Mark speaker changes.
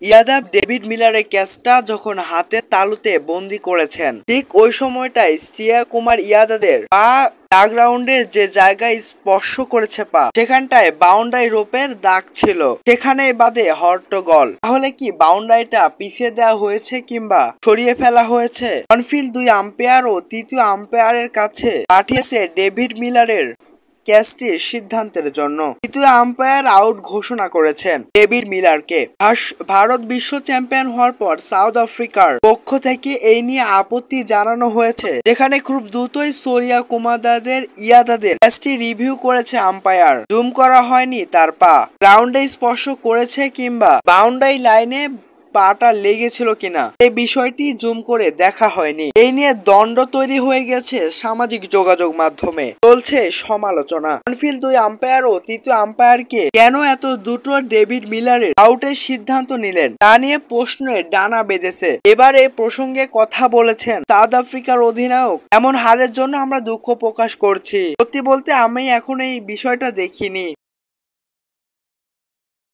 Speaker 1: Yadav David মিলারের ক্যাচটা যখন হাতের তালুতে বন্দি করেছেন, ঠিক ওই সময়টাই শ্রিয়া কুমার ইয়াদাদের পা ব্যাকগ্রাউন্ডের যে জায়গায় স্পর্শ করেছে পা, সেখানটায় বাউন্ডারি রোপের দাগ ছিল, সেখানেই বাদে হট্টগোল। তাহলে কি বাউন্ডারিটা পিছিয়ে দেওয়া হয়েছে কিংবা সরিয়ে ফেলা হয়েছে? অনফিল্ড 2 আম্পায়ার ও তৃতীয় আম্পায়ারের কাছে পাঠিয়েছে ডেভিড মিলারের ক্যাচটির সিদ্ধান্তের জন্য। তৃতীয় আম্পায়ার আউট ঘোষণা করেছেন ডেভিড মিলারকে। ভারত বিশ্ব চ্যাম্পিয়ন হওয়ার পর সাউথ আফ্রিকার পক্ষ থেকে এই নিয়ে আপত্তি জানানো হয়েছে, যেখানে খুব দ্রুতই শ্রিয়া কুমার ইয়াদাদের ক্যাচটি রিভিউ করেছে আম্পায়ার। জুম করা হয়নি তার পা গ্রাউন্ডে স্পর্শ করেছে কিংবা বাউন্ডারি লাইনে পাটা লেগেছিল কিনা, এই বিষয়টি জুম করে দেখা হয়নি। এই নিয়ে দ্বন্দ্ব তৈরি হয়ে গেছে সামাজিক যোগাযোগ মাধ্যমে, চলছে সমালোচনা। অনফিল্ড 2 আম্পায়ার ও তৃতীয় আম্পায়ারকে কেন এত দ্রুত ডেভিড মিলারের আউটের সিদ্ধান্ত নিলেন তা নিয়ে প্রশ্নের ডানা বেঁধেছে। এবার এই প্রসঙ্গে কথা বলেছেন সাউথ আফ্রিকার অধিনায়ক। এমন হারের জন্য আমরা দুঃখ প্রকাশ করছি। সত্যি বলতে আমি এখন এই বিষয়টা দেখিনি।